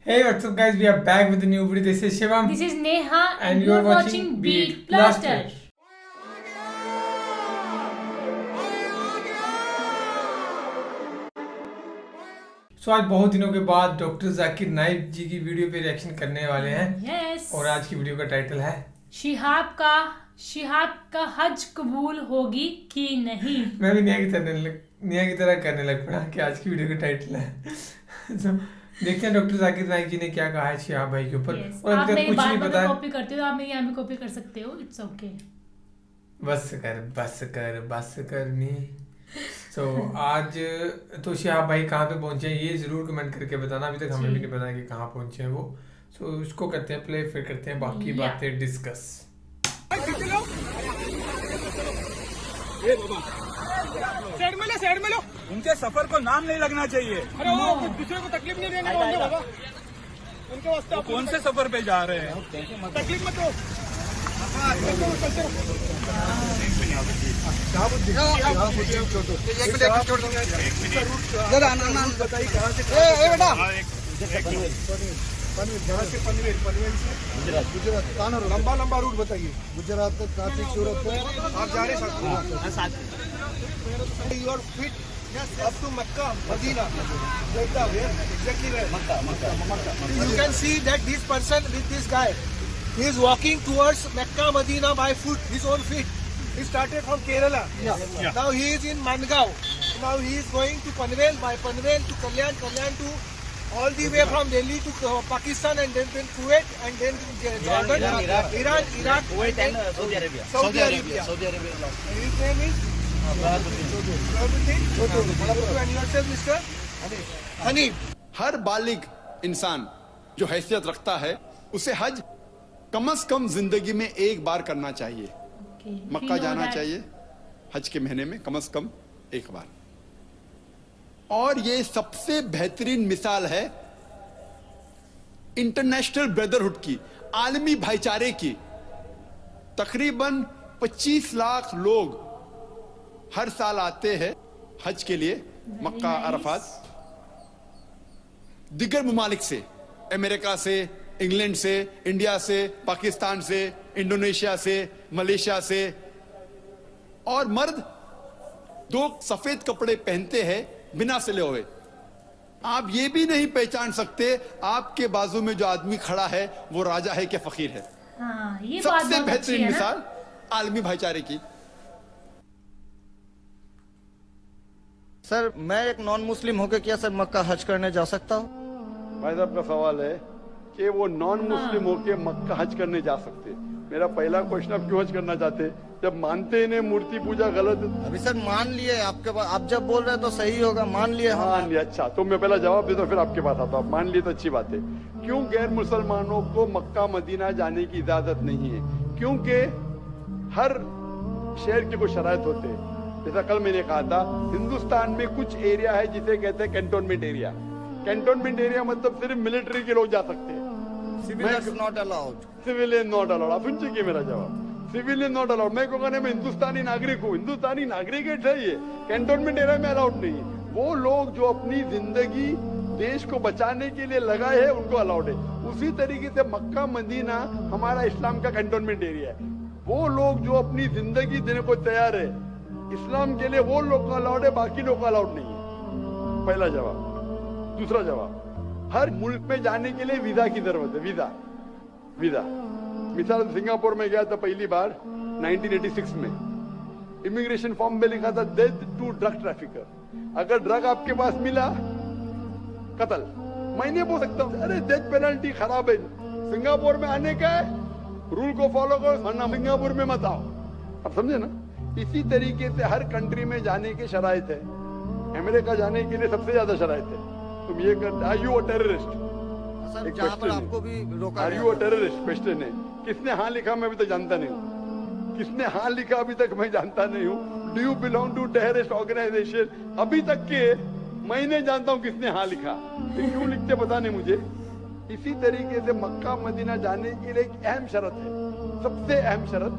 Hey, what's up, guys? We are back with a new video. This is Shivam. This is Neha And you you are are watching watching Beat Beat Blaster. आज बहुत दिनों के बाद doctor Zakir Naik जी की video पे reaction करने वाले हैं। Yes. और आज की वीडियो का टाइटल है शिहाब का हज कबूल होगी कि नहीं। मैं भी निया की तरह करने लग पड़ा कि आज की वीडियो का टाइटल है। तो देखते हैं डॉक्टर जाकिर नाइक जी ने क्या कहा है शिहाब भाई के ऊपर। Yes. और आप अभी तक मेरी कुछ नहीं बात पता है। कॉपी करते हो, आप मेरी यहाँ भी कॉपी कर सकते हो, इट्स ओके। बस कर नी। तो आज तो शिहाब भाई कहाँ पे पहुंचे हैं ये जरूर कमेंट करके बताना। अभी तक हमें भी नहीं पता कि कहाँ पहुंचे हैं वो। तो उसको करते हैं प्ले, फिर करते हैं बाकी बातें डिस्कस। साइड में लो। उनके सफर को नाम नहीं लगना चाहिए। अरे वो दूसरे को तकलीफ नहीं देने वाले बाबा। उनके वास्ते कौन से सफर पे जा रहे हैं? तकलीफ मत दो। बताइए कहाँ से बेटा जहाँ से पनवेल से गुजरात लंबा रूट बताइए। गुजरात तक काफी सूरत है। आप जा रहे you are fit up to Makkah, Medina, Jeddah, where exactly where? Makkah. You can see that this person with this guy, he is walking towards Makkah, Medina by foot, his own feet. He started from Kerala. Yeah. Now he is in Mangaon. Now he is going to Panvel, by Panvel to Kalyan, Kalyan to all the way from Delhi to Pakistan and then Kuwait and then Jordan, Iran, Iraq, Kuwait and Saudi Arabia. Saudi Arabia. And his name is हर बालिग इंसान जो हैसियत रखता है उसे हज कम से कम जिंदगी में एक बार करना चाहिए। मक्का जाना चाहिए हज के महीने में कम से कम एक बार। और ये सबसे बेहतरीन मिसाल है इंटरनेशनल ब्रदरहुड की, आलमी भाईचारे की। तकरीबन 25 लाख लोग हर साल आते हैं हज के लिए मक्का अरफात। दिगर ममालिक से, अमेरिका से, इंग्लैंड से, इंडिया से, पाकिस्तान से, इंडोनेशिया से, मलेशिया से। और मर्द 2 सफेद कपड़े पहनते हैं बिना सिले हुए। आप ये भी नहीं पहचान सकते आपके बाजू में जो आदमी खड़ा है वो राजा है कि फकीर है। हाँ, ये बात सबसे बहुत अच्छी बेहतरीन है ना? मिसाल आलमी भाईचारे की। सर मैं एक नॉन मुस्लिम होकर क्या सर मक्का हज करने जा सकता हूँ? भाई साहब का सवाल है कि वो नॉन मुस्लिम होके मक्का हज करने जा सकते। मेरा पहला क्वेश्चन, आप क्यों हज करना चाहते? जब मानते ही नहीं मूर्ति पूजा गलत। अभी सर मान लिए आपके पास, आप जब बोल रहे हैं तो सही होगा, मान लिए हम। मान लिया, अच्छा तो मैं पहला जवाब देता फिर आपके पास आता हूँ। मान लिए तो अच्छी बात है। क्यों गैर मुसलमानों को मक्का मदीना जाने की इजाजत नहीं है? क्योंकि हर शहर के कुछ शराइत होते हैं। जैसा कल मैंने कहा था, हिंदुस्तान में कुछ एरिया है जिसे कहते हैं कैंटोनमेंट एरिया। कैंटोनमेंट एरिया मतलब सिर्फ मिलिट्री के लोग जा सकते हैं। Civilians not allowed. Civilian not allowed. आप सुन चुके मेरा जवाब, सिविलियन नॉट अलाउड। मैं कहूँगा मैं हिंदुस्तानी नागरिक हूँ, हिंदुस्तानी नागरिक है सही है, कैंटोनमेंट एरिया में अलाउड नहीं है। वो लोग जो अपनी जिंदगी देश को बचाने के लिए लगाए हैं उनको अलाउड है। उसी तरीके से मक्का मदीना हमारा इस्लाम का कैंटोनमेंट एरिया है। वो लोग जो अपनी जिंदगी देने को तैयार है इस्लाम के लिए, वो लोग को अलाउड है, बाकी लोग को अलाउड नहीं है। पहला जवाब। दूसरा जवाब, हर मुल्क में जाने के लिए वीजा की जरूरत है। वीजा मिसाल सिंगापुर में गया था पहली बार 1986 में। इमिग्रेशन फॉर्म में लिखा था डेथ टू ड्रग ट्रैफिकर। अगर ड्रग आपके पास मिला कत्ल। मैं नहीं बोल सकता अरे डेथ पेनल्टी खराब है। सिंगापुर में आने का है, रूल को फॉलो करो वरना सिंगापुर में मत आओ। आप समझे ना? इसी तरीके से हर कंट्री में जाने के शराइत है। अमेरिका जाने के लिए सबसे ज्यादा शराइत है। तुम ये कर, are you a terrorist? Sir एक जहाँ पर question आपको भी रोका आर गया यू अ था। टेररिस्ट क्वेश्चन है। किसने हाँ लिखा मैं अभी तक जानता नहीं हूँ। किसने हाँ लिखा अभी तक मैं जानता नहीं हूँ। Do you belong to terrorist organisation? अभी तक के मैं नहीं जानता हूँ किसने हाँ लिखा। क्यों लिखते पता नहीं मुझे। इसी तरीके से मक्का मदीना जाने के लिए एक अहम शर्त है, सबसे अहम शर्त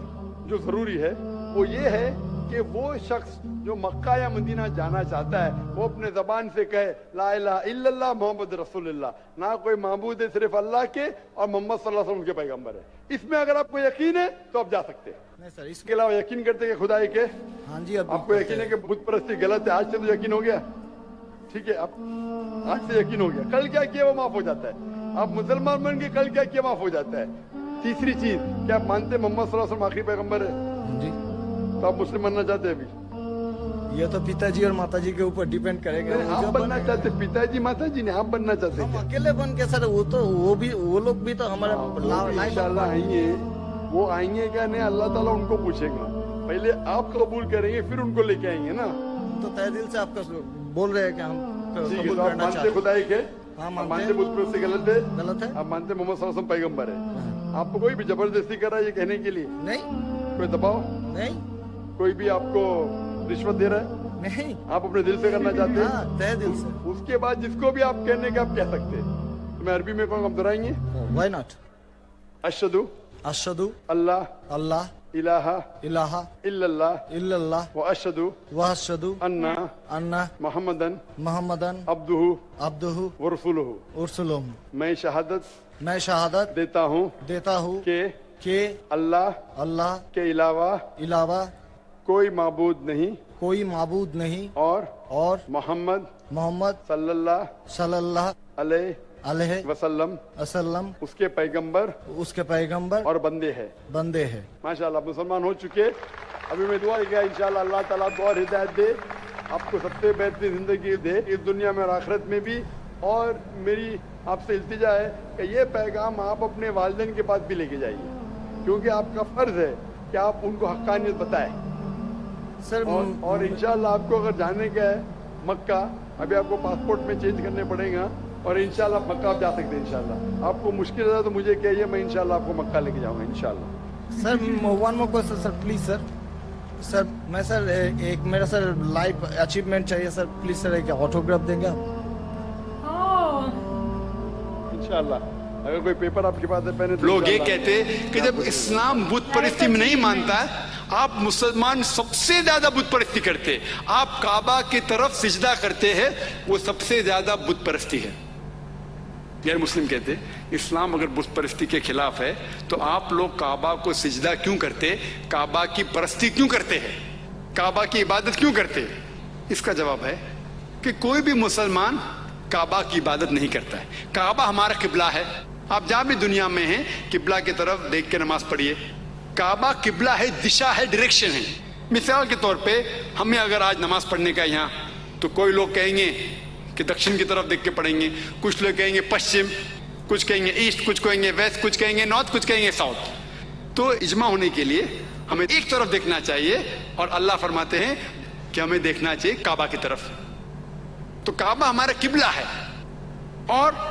जो जरूरी है वो ये है कि वो शख्स जो मक्का या मदीना जाना चाहता है वो अपने जबान से कहे ला इलाहा इल्लल्लाह मोहम्मद रसूलुल्लाह, ना कोई माबूद है सिर्फ अल्लाह के और मोहम्मद सल्लल्लाहु अलैहि वसल्लम के पैगंबर है। इसमें अगर आपको यकीन है तो आप जा सकते हैं। नहीं सर, इसके अलावा यकीन करते हैं कि खुदा एक है? हाँ जी, अब आपको यकीन है कि बुत परस्ती गलत है? आज से तो यकीन हो गया, ठीक है, अब आज से यकीन हो गया। कल क्या किया वो माफ हो जाता है। आप मुसलमान बन के कल क्या किया माफ हो जाता है। तीसरी चीज, क्या आप मानते मोहम्मद सल्लल्लाहु अलैहि वसल्लम आखिरी पैगंबर है? हाँ जी, तो आप मुस्लिम बनना चाहते हैं? अभी ये तो पिताजी और माताजी के ऊपर डिपेंड करेगा। नहीं, आप बनना चाहते, पिताजी माताजी ने, आप बनना चाहते हम हैं? अकेले बन के सर, वो लोग भी तो हमारे लाइफ इंशाल्लाह आएंगे। वो आएंगे क्या नहीं, अल्लाह ताला उनको पूछेगा। पहले आप कबूल करेंगे फिर उनको लेके आएंगे ना। तो तहे दिल से आपका बोल रहे हैं कि हम ठीक है, कबूल तो आप करना मानते चाहते खुदा एक है? हाँ, आप मानते मानते हैं। बुत परस्ती गलत है? गलत है? आप मानते मोहम्मद सल्लल्लाहु अलैहि वसल्लम पैगंबर है? आपको कोई भी जबरदस्ती कर रहा है ये कहने के लिए? नहीं कोई दबाव? नहीं कोई भी आपको रिश्वत दे रहा है? नहीं, आप अपने दिल से करना चाहते हैं? हाँ, तहे दिल से। उसके बाद जिसको भी आप कहने के आप कह सकते हैं। तो मैं अरबी में कहूँगा, आप दोहराएंगे? Why not? अशहदु अशहदु अल्लाह अल्लाह इलाहा इलाहा इल्लल्लाह इल्लल्लाह व अशहदु व अशहदु अन्ना अन्ना मुहम्मदन मुहम्मदन अब्दुहु अब्दुहु व रसूलुहु। उरसुलुहु। मैं शहादत मैं शहादत देता हूँ देता हूँ कि कि अल्लाह अल्लाह के अलावा अलावा कोई माबूद नहीं कोई माबूद नहीं और मोहम्मद सल्लल्लाहु सल्लल्लाहु अलैहि वसल्लम वसल्लम उसके पैगंबर उसके पैगंबर और बंदे हैं। बंदे हैं। माशाल्लाह मुसलमान हो चुके। अभी मैं दुआ किया इंशाल्लाह अल्लाह ताला आपको और हिदायत दे, आपको सबसे बेहतरीन जिंदगी दे इस दुनिया में और आखिरत में भी। और मेरी आपसे इल्तिजा है कि ये पैगाम आप अपने वालिदैन के पास भी लेके जाइए, क्योंकि आपका फर्ज है कि आप उनको हक्कानियत बताएं। सर और इंशाल्लाह आपको अगर जाने का है मक्का, अभी आपको पासपोर्ट में चेंज करने पड़ेगा और इंशाल्लाह मक्का आप जा सकते हैं। इंशाल्लाह आपको मुश्किल है तो मुझे कहिए, मैं इंशाल्लाह आपको मक्का लेके जाऊंगा इंशाल्लाह। Sir one more question sir, please sir मैं सर एक मेरा सर लाइफ अचीवमेंट चाहिए सर, प्लीज सर एक ऑटोग्राफ देंगे आप? ओह, इंशाल्लाह अगर कोई पेपर आपके पास है पहले तो लोग ये इंशाल्लाह। कहते कि जब इस्लाम बुत परस्ती में नहीं मानता है, आप मुसलमान सबसे ज्यादा बुत परस्ती करते, आप काबा की तरफ सिजदा करते हैं, वो सबसे ज्यादा बुत परस्ती है। गैर मुस्लिम कहते इस्लाम अगर बुत परस्ती के खिलाफ है तो आप लोग काबा को सिजदा क्यों करते, काबा की परस्ती क्यों करते हैं, काबा की इबादत क्यों करते हैं? इसका जवाब है कि कोई भी मुसलमान काबा की इबादत नहीं करता है। काबा हमारा किबला है। आप जहां भी दुनिया में हैं किबला की तरफ देख के नमाज पढ़िए। काबा किबला है, दिशा है, डायरेक्शन है। मिसाल के तौर पे हमें अगर आज नमाज पढ़ने का यहाँ, तो कोई लोग कहेंगे कि दक्षिण की तरफ देख के पढ़ेंगे, कुछ लोग कहेंगे पश्चिम, कुछ कहेंगे ईस्ट, कुछ कहेंगे वेस्ट, कुछ कहेंगे नॉर्थ, कुछ कहेंगे साउथ। तो इजमा होने के लिए हमें एक तरफ देखना चाहिए और अल्लाह फरमाते हैं कि हमें देखना चाहिए काबा की तरफ। तो काबा हमारा किबला है। और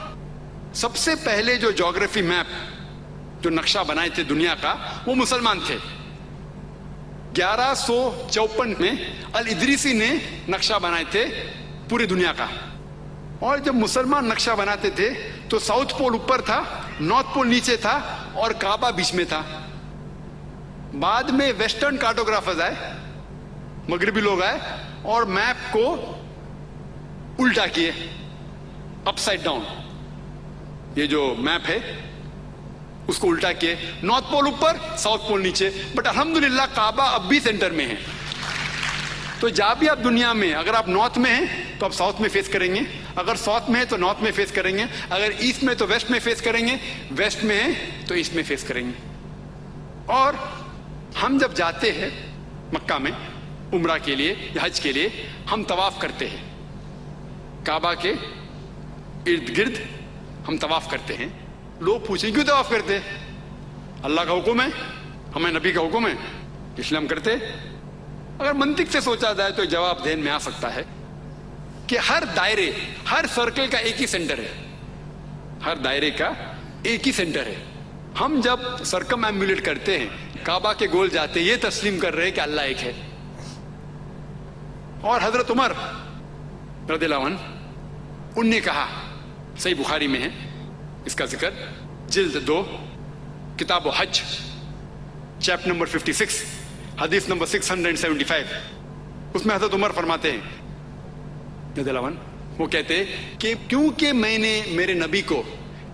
सबसे पहले जो ज्योग्राफी मैप, जो नक्शा बनाए थे दुनिया का, वो मुसलमान थे। 1154 में अल इदरीसी ने नक्शा बनाए थे पूरी दुनिया का। और जब मुसलमान नक्शा बनाते थे तो साउथ पोल ऊपर था, नॉर्थ पोल नीचे था और काबा बीच में था। बाद में वेस्टर्न कार्टोग्राफर्स आए, मगरिबी लोग आए और मैप को उल्टा किए, अपसाइड डाउन। ये जो मैप है उसको उल्टा किए, नॉर्थ पोल ऊपर, साउथ पोल नीचे। बट अल्हम्दुलिल्लाह काबा अब भी सेंटर में है। तो जहां भी आप दुनिया में, अगर आप नॉर्थ में हैं तो आप साउथ में फेस करेंगे, अगर साउथ में है तो नॉर्थ में फेस करेंगे, अगर ईस्ट में तो वेस्ट में फेस करेंगे, वेस्ट में है तो ईस्ट में फेस करेंगे। और हम जब जाते हैं मक्का में उम्रा के लिए या हज के लिए, हम तवाफ करते हैं काबा के इर्द गिर्द, हम तवाफ करते हैं। लोग पूछें क्यों तवाफ करते हैं? अल्लाह का हुक्म है, हमें नबी का हुक्म है, इसलिए हम करते। अगर मंतिक से सोचा जाए तो जवाब ध्यान में आ सकता है कि हर दायरे, हर सर्कल का एक ही सेंटर है, हर दायरे का एक ही सेंटर है। हम जब सर्कम एम्बुलेट करते हैं, काबा के गोल जाते, ये तस्लीम कर रहे हैं कि अल्लाह एक है। और हजरत उमर रज़ियल्लाहु अन्हु उनने कहा, सही बुखारी में है इसका जिक्र, जिल्द 2 किताब हज चैप्टर नंबर 56, हदीस नंबर 675, उसमें हजरत उमर फरमाते हैं रज़ियल्लाहु अन्हु, वो कहते हैं कि क्योंकि मैंने मेरे नबी को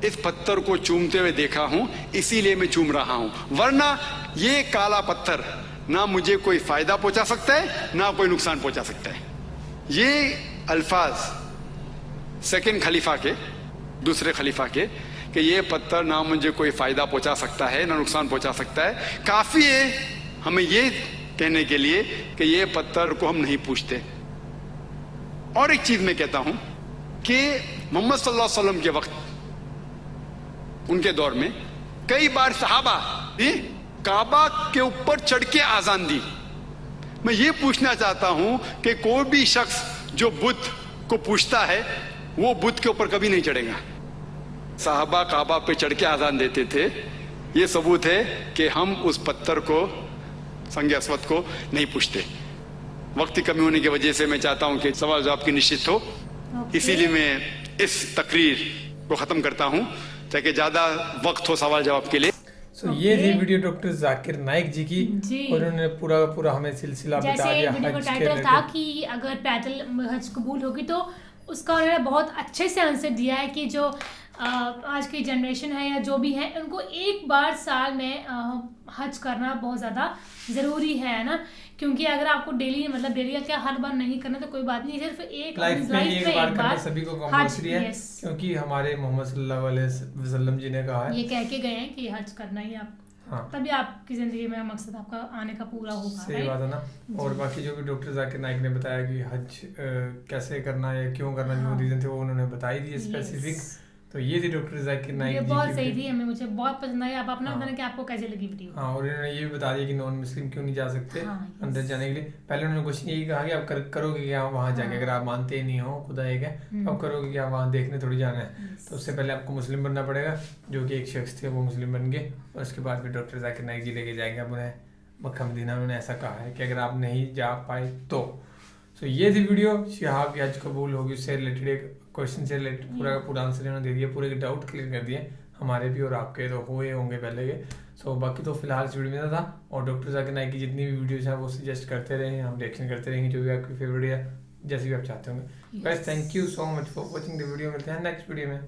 इस पत्थर को चूमते हुए देखा हूं, इसीलिए मैं चूम रहा हूं, वरना ये काला पत्थर ना मुझे कोई फायदा पहुंचा सकता है ना कोई नुकसान पहुंचा सकता है। ये अल्फाज सेकंड खलीफा के, दूसरे खलीफा के, कि ये पत्थर ना मुझे कोई फायदा पहुंचा सकता है ना नुकसान पहुंचा सकता है, काफी है हमें ये कहने के लिए कि ये पत्थर को हम नहीं पूछते। और एक चीज मैं कहता हूं कि मोहम्मद सल्लल्लाहु अलैहि वसल्लम के वक्त, उनके दौर में कई बार सहाबा ने काबा के ऊपर चढ़ के आजान दी। मैं ये पूछना चाहता हूं कि कोई भी शख्स जो बुत को पूछता है वो बुत के ऊपर कभी नहीं चढ़ेगा। साहबा काबा पे चढ़ के आजान देते थे। ये सबूत है कि हम उस पत्थर को, संग अस्वद को, नहीं पूछते। वक्त की कमी होने की वजह से मैं चाहता हूं कि सवाल जवाब की निश्चित हो, इसीलिए मैं इस तकरीर को खत्म करता हूं ताकि ज्यादा वक्त हो सवाल जवाब के लिए। ये थी वीडियो डॉक्टर जाकिर नाइक जी की, और उन्होंने पूरा का पूरा हमें सिलसिला बता दिया वीडियो का टाइटल था कि अगर पैदल हज कबूल होगी, तो उसका उन्होंने बहुत अच्छे से आंसर दिया है कि जो आज की जनरेशन है या जो भी है, उनको एक बार साल में हज करना बहुत ज़्यादा ज़रूरी है ना, क्योंकि अगर आपको डेली, मतलब डेली का क्या हर बार नहीं करना तो कोई बात नहीं, सिर्फ एक लाइफ में एक बार करना सभी को कंपल्सरी है, क्योंकि हमारे मोहम्मद सल्लल्लाहु अलैहि वसल्लम जी ने कहा है, ये कह के गए हैं कि हज करना ही आप, हाँ, तभी आपकी जिंदगी में मकसद आपका आने का पूरा होगा। सही बात है ना। और बाकी जो भी डॉक्टर जाकिर नाइक ने बताया कि हज कैसे करना है, क्यों करना, जो रीजन थे वो उन्होंने बताई दी स्पेसिफिक। तो ये थी डॉक्टर जाकिर नाइक जी की, बहुत सही थी, हमें मुझे बहुत पसंद आई। आप अपना बताना कि आपको कैसे लगी वीडियो। हाँ, और इन्होंने ये भी बता दिया कि नॉन मुस्लिम क्यों नहीं जा सकते अंदर जाने के लिए। पहले उन्होंने क्वेश्चन यही कहा कि आप करोगे क्या वहाँ जाके, अगर आप मानते ही नहीं हो खुदा एक है, तो आप करोगे क्या वहाँ, देखने थोड़ी जाना है। तो उससे पहले आपको मुस्लिम बनना पड़ेगा, जो कि एक शख्स थे वो मुस्लिम बन गए, और उसके बाद फिर डॉक्टर जाकिर नाइक जी लेके जाएंगे अब उन्हें मक्का मदीना। उन्होंने ऐसा कहा है कि अगर आप नहीं जा पाए तो। ये थी वीडियो, शिहाब की हज कबूल होगी, उससे रिलेटेड एक क्वेश्चन से रिलेटेड पूरा का पूरा आंसर इन्होंने दे दिया, पूरे के डाउट क्लियर कर दिए हमारे भी और आपके, तो हुए होंगे पहले के। बाकी तो फिलहाल इस वीडियो में था। और डॉक्टर जाकिर नाइक की जितनी भी वीडियोस हैं वो सजेस्ट करते रहें, हम रिएक्शन करते रहेंगे जो भी आपकी फेवरेट है, जैसे भी आप चाहते होंगे। Guys, thank you so much for watching the video. मिलते हैं नेक्स्ट वीडियो में।